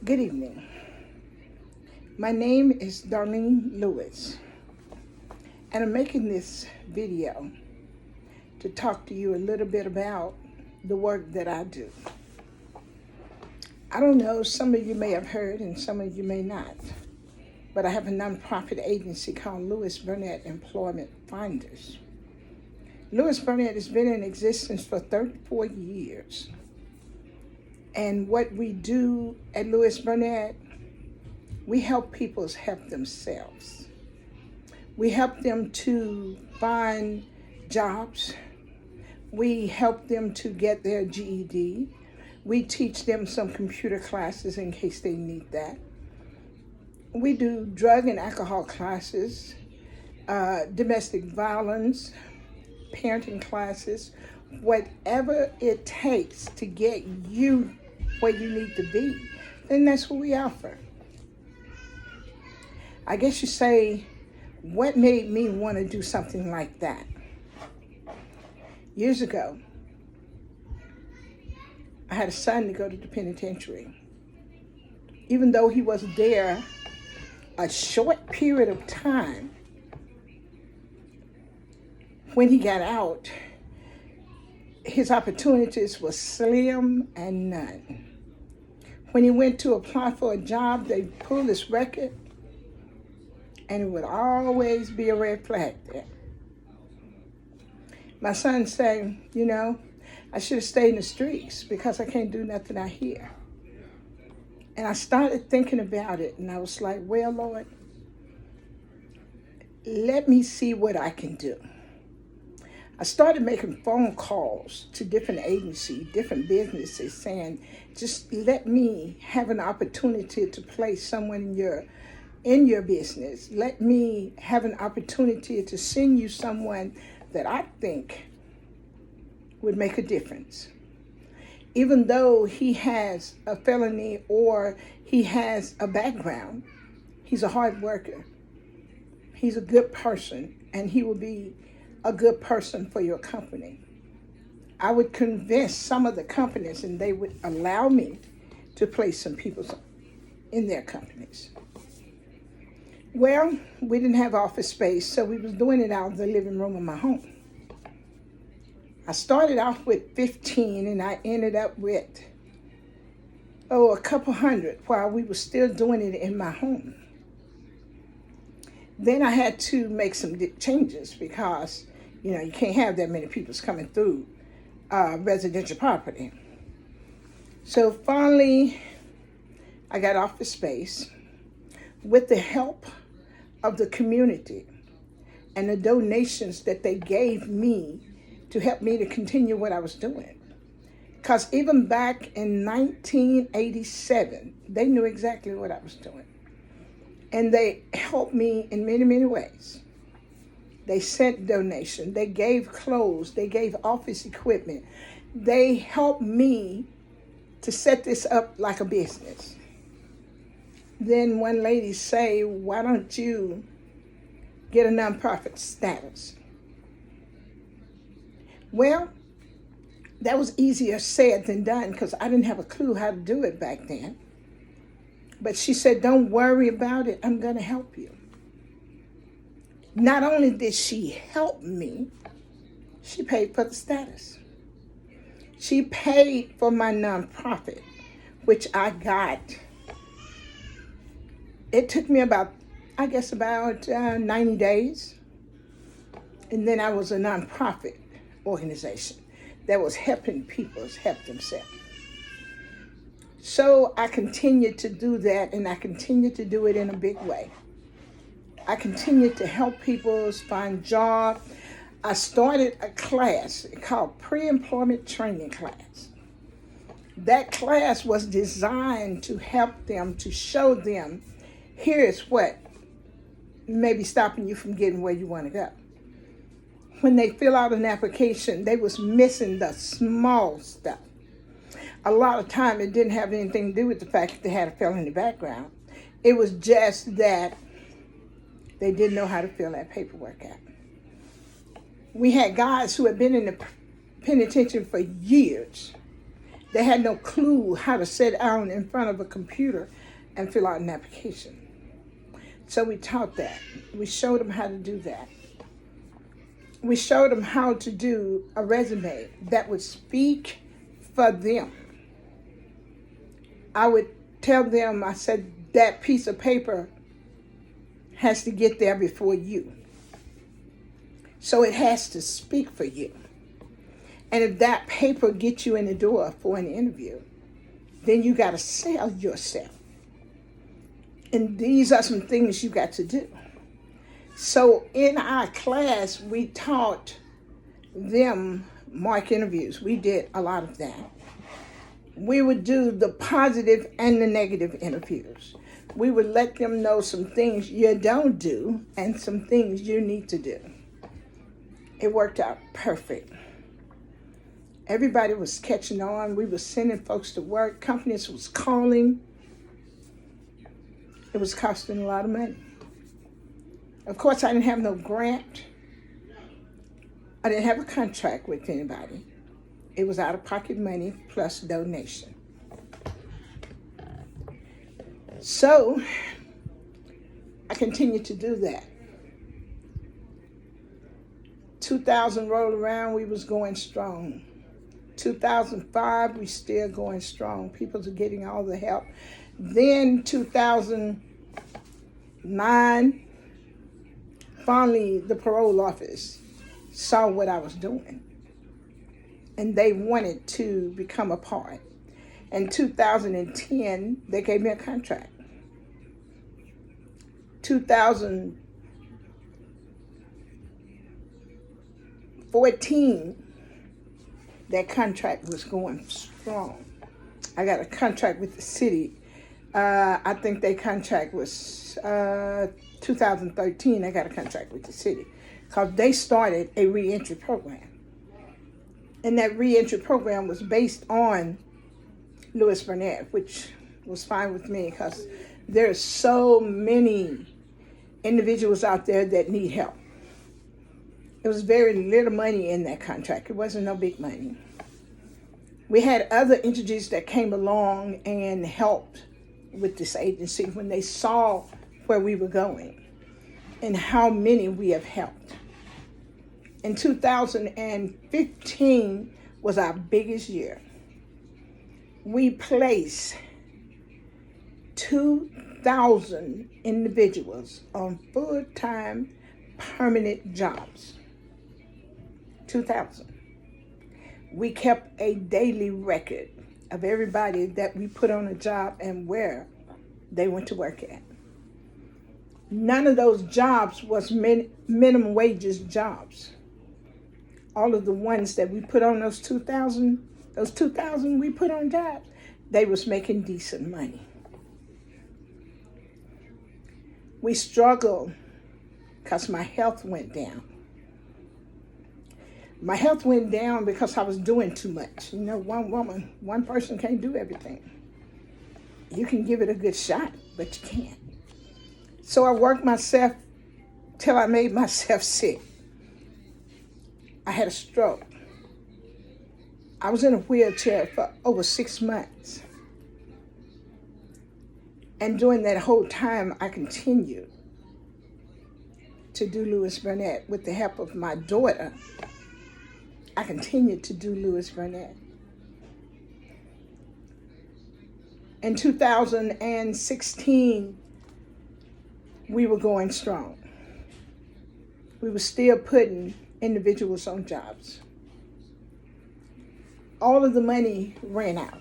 Good evening. My name is Darlene Lewis, and I'm making this video to talk to you a little bit about the work that I do. I don't know, some of you may have heard and some of you may not, but I have a nonprofit agency called Lewis Burnett Employment Finders. Lewis Burnett has been in existence for 34 years. And what we do at Lewis Burnett, we help people help themselves. We help them to find jobs. We help them to get their GED. We teach them some computer classes in case they need that. We do drug and alcohol classes, domestic violence, parenting classes, whatever it takes to get you where you need to be, then that's what we offer. I guess you say, what made me want to do something like that? Years ago, I had a son to go to the penitentiary. Even though he was there a short period of time, when he got out, his opportunities were slim and none. When he went to apply for a job, they pulled his record, and it would always be a red flag there. My son said, I should have stayed in the streets because I can't do nothing out here. And I started thinking about it, and I was like, well, Lord, let me see what I can do. I started making phone calls to different agencies, different businesses, saying, just let me have an opportunity to place someone in your business. Let me have an opportunity to send you someone that I think would make a difference. Even though he has a felony or he has a background, he's a hard worker. He's a good person, and he will be a good person for your company. I would convince some of the companies, and they would allow me to place some people in their companies. Well, we didn't have office space, so we was doing it out of the living room of my home. I started off with 15, and I ended up with, a couple hundred while we were still doing it in my home. Then I had to make some changes because, you can't have that many people coming through residential property. So finally, I got office space with the help of the community and the donations that they gave me to help me to continue what I was doing. Because even back in 1987, they knew exactly what I was doing. And they helped me in many, many ways. They sent donations, they gave clothes, they gave office equipment. They helped me to set this up like a business. Then one lady say, why don't you get a nonprofit status? Well, that was easier said than done because I didn't have a clue how to do it back then. But she said, don't worry about it. I'm going to help you. Not only did she help me, she paid for the status. She paid for my nonprofit, which I got. It took me about 90 days. And then I was a nonprofit organization that was helping people help themselves. So I continued to do that, and I continued to do it in a big way. I continued to help people find jobs. I started a class called Pre-Employment Training Class. That class was designed to help them, to show them, here's what may be stopping you from getting where you want to go. When they fill out an application, they was missing the small stuff. A lot of time it didn't have anything to do with the fact that they had a felony background. It was just that they didn't know how to fill that paperwork out. We had guys who had been in the penitentiary for years, They had no clue how to sit down in front of a computer and fill out an application. So we taught that. We showed them how to do that. We showed them how to do a resume that would speak for them. I would tell them, I said, that piece of paper has to get there before you. So it has to speak for you. And if that paper gets you in the door for an interview, then you got to sell yourself. And these are some things you got to do. So in our class, we taught them mock interviews. We did a lot of that. We would do the positive and the negative interviews. We would let them know some things you don't do and some things you need to do. It worked out perfect. Everybody was catching on. We were sending folks to work. Companies was calling. It was costing a lot of money. Of course, I didn't have no grant. I didn't have a contract with anybody. It was out-of-pocket money plus donation. So I continued to do that. 2000 rolled around, we was going strong. 2005, we still going strong. People are getting all the help. Then 2009, finally the parole office saw what I was doing. And they wanted to become a part. In 2010, they gave me a contract. 2014, that contract was going strong. I got a contract with the city. I think their contract was 2013. I got a contract with the city because they started a reentry program. And that reentry program was based on Louis Burnett, which was fine with me because there are so many individuals out there that need help. It was very little money in that contract. It wasn't no big money. We had other entities that came along and helped with this agency when they saw where we were going and how many we have helped. In 2015 was our biggest year. We placed 2,000 individuals on full-time permanent jobs. 2,000. We kept a daily record of everybody that we put on a job and where they went to work at. None of those jobs was minimum wages jobs. All of the ones that we put on those 2,000 we put on jobs, they was making decent money. We struggled because my health went down. My health went down because I was doing too much. You know, one person can't do everything. You can give it a good shot, but you can't. So I worked myself till I made myself sick. I had a stroke. I was in a wheelchair for over 6 months. And during that whole time, I continued to do Louis Burnett with the help of my daughter. I continued to do Louis Burnett. In 2016, we were going strong. We were still putting individuals on jobs. All of the money ran out.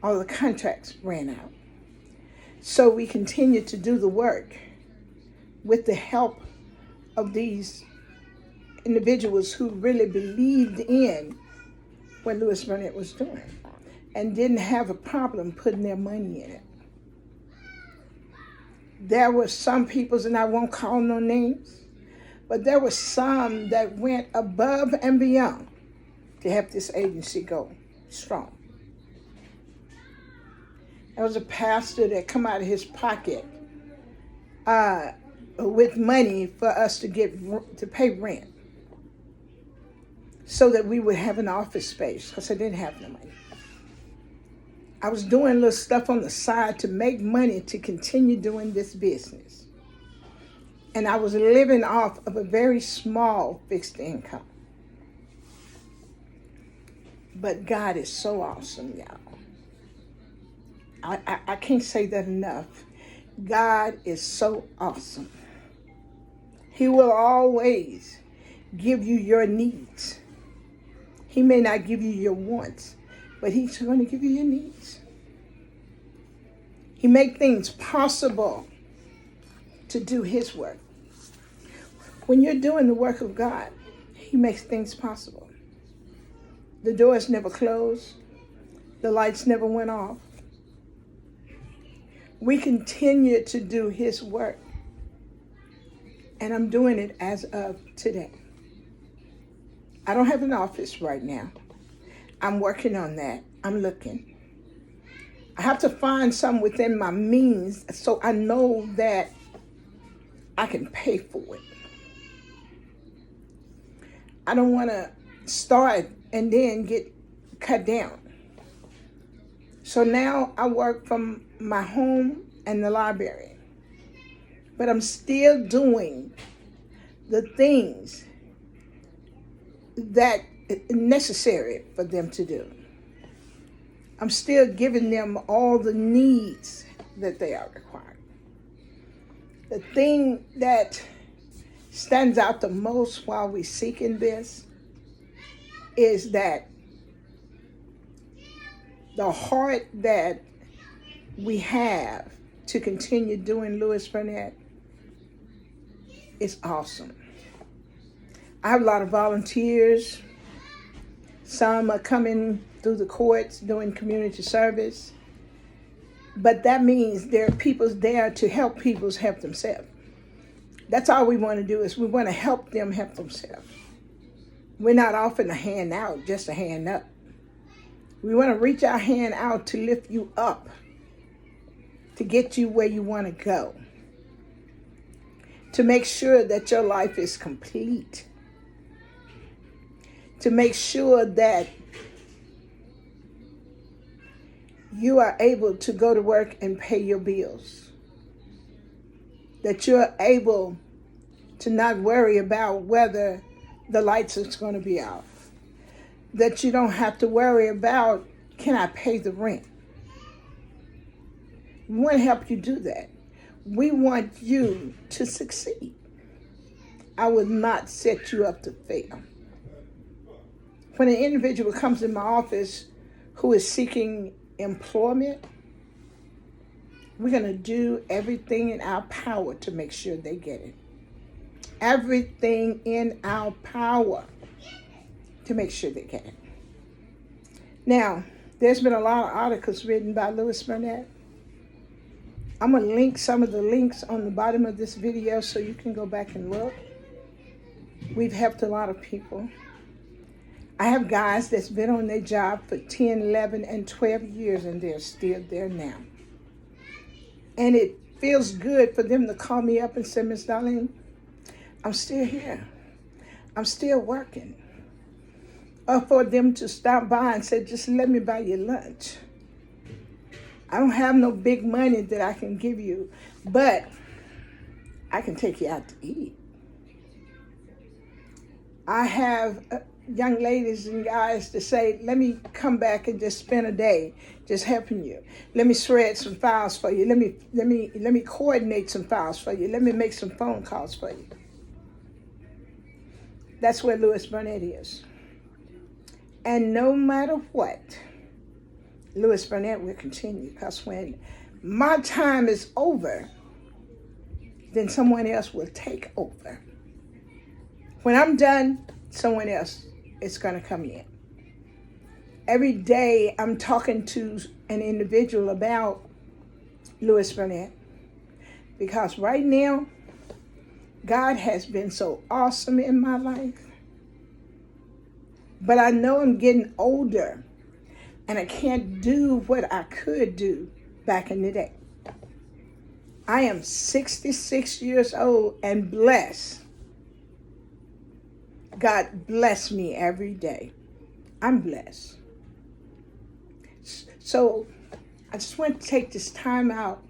All the contracts ran out. So we continued to do the work with the help of these individuals who really believed in what Louis Burnett was doing and didn't have a problem putting their money in it. There were some people, and I won't call no names, but there were some that went above and beyond to help this agency go strong. There was a pastor that come out of his pocket with money for us to pay rent. so that we would have an office space because I didn't have no money. I was doing little stuff on the side to make money to continue doing this business. And I was living off of a very small fixed income. But God is so awesome, y'all. I can't say that enough. God is so awesome. He will always give you your needs. He may not give you your wants, but he's going to give you your needs. He makes things possible to do his work. When you're doing the work of God, he makes things possible. The doors never closed. The lights never went off. We continue to do his work. And I'm doing it as of today. I don't have an office right now. I'm working on that. I'm looking. I have to find some within my means so I know that I can pay for it. I don't want to start and then get cut down. So now I work from my home and the library. But I'm still doing the things that are necessary for them to do. I'm still giving them all the needs that they are required. The thing that stands out the most while we're seeking this is that the heart that we have to continue doing Louis Burnett is awesome. I have a lot of volunteers. Some are coming through the courts doing community service. But that means there are people there to help people help themselves. That's all we want to do is we want to help them help themselves. We're not offering a hand out, just a hand up. We want to reach our hand out to lift you up, to get you where you want to go, to make sure that your life is complete, to make sure that you are able to go to work and pay your bills, that you're able to not worry about whether the lights are going to be off, that you don't have to worry about, can I pay the rent? We want to help you do that. We want you to succeed. I will not set you up to fail. When an individual comes in my office who is seeking employment, we're going to do everything in our power to make sure they get it. Everything in our power to make sure they get it. Now, there's been a lot of articles written by Louis Burnett. I'm going to link some of the links on the bottom of this video so you can go back and look. We've helped a lot of people. I have guys that's been on their job for 10, 11, and 12 years, and they're still there now. And it feels good for them to call me up and say, Miss Darlene, I'm still here. I'm still working. Or for them to stop by and say, just let me buy you lunch. I don't have no big money that I can give you, but I can take you out to eat. I have young ladies and guys to say, let me come back and just spend a day just helping you. Let me shred some files for you. Let me coordinate some files for you. Let me make some phone calls for you. That's where Louis Burnett is. And no matter what, Louis Burnett will continue, because when my time is over, then someone else will take over. When I'm done, someone else is going to come in. Every day I'm talking to an individual about Louis Burnett, because right now, God has been so awesome in my life. But I know I'm getting older, and I can't do what I could do back in the day. I am 66 years old and blessed God bless me every day. I'm blessed. So I just want to take this time out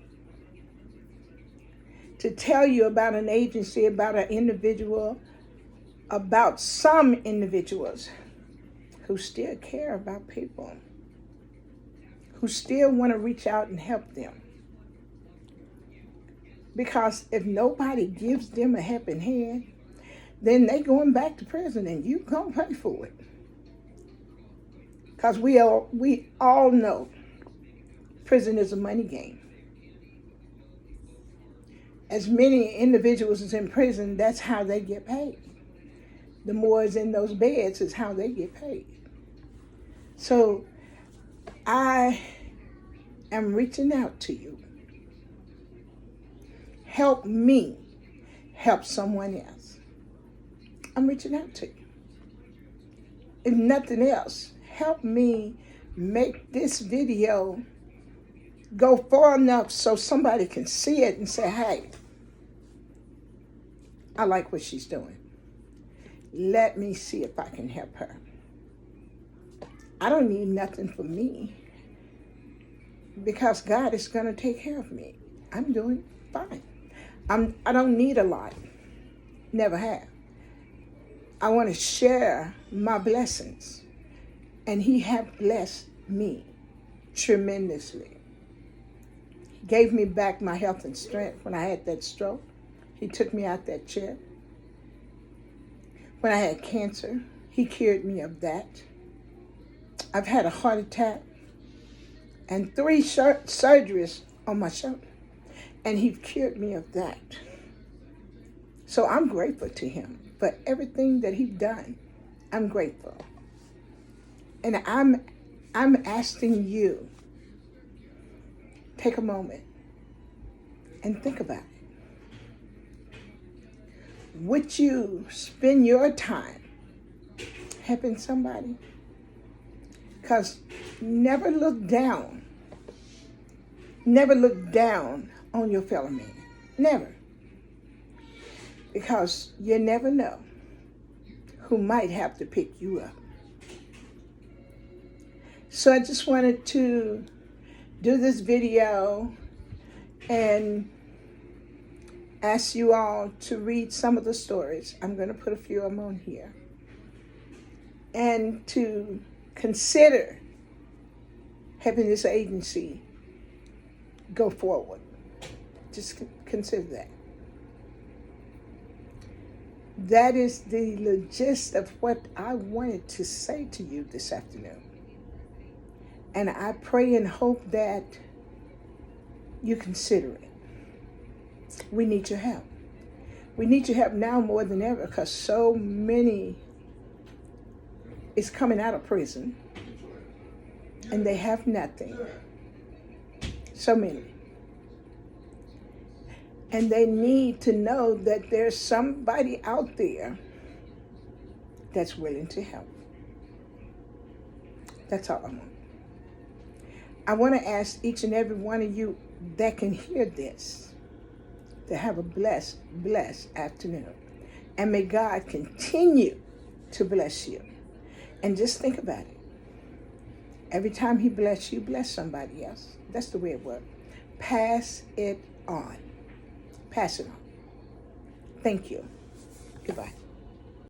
to tell you about an agency, about an individual, about some individuals who still care about people, who still want to reach out and help them. Because if nobody gives them a helping hand, then they going back to prison and you gonna pay for it. Because we all know prison is a money game. As many individuals is in prison, that's how they get paid. The more is in those beds is how they get paid. So I am reaching out to you. Help me help someone else. I'm reaching out to you. If nothing else, help me make this video go far enough so somebody can see it and say, hey, I like what she's doing. Let me see if I can help her. I don't need nothing for me because God is going to take care of me. I'm doing fine. I don't need a lot. Never have. I want to share my blessings. And He has blessed me tremendously. He gave me back my health and strength when I had that stroke. He took me out that chair. When I had cancer, He cured me of that. I've had a heart attack and 3 surgeries on my shoulder. And He cured me of that. So I'm grateful to Him for everything that He's done. I'm grateful. And I'm asking you, take a moment and think about it. Would you spend your time helping somebody? Because never look down. Never look down on your fellow man. Never. Because you never know who might have to pick you up. So I just wanted to do this video and ask you all to read some of the stories. I'm going to put a few of them on here. And to consider having this agency go forward. Just consider that. That is the gist of what I wanted to say to you this afternoon. And I pray and hope that you consider it. We need your help. We need your help now more than ever because so many is coming out of prison and they have nothing. So many. And they need to know that there's somebody out there that's willing to help. That's all I want. I want to ask each and every one of you that can hear this to have a blessed afternoon. And may God continue to bless you. And just think about it. Every time He bless you, bless somebody else. That's the way it works. Pass it on. Pass it on. Thank you. Goodbye.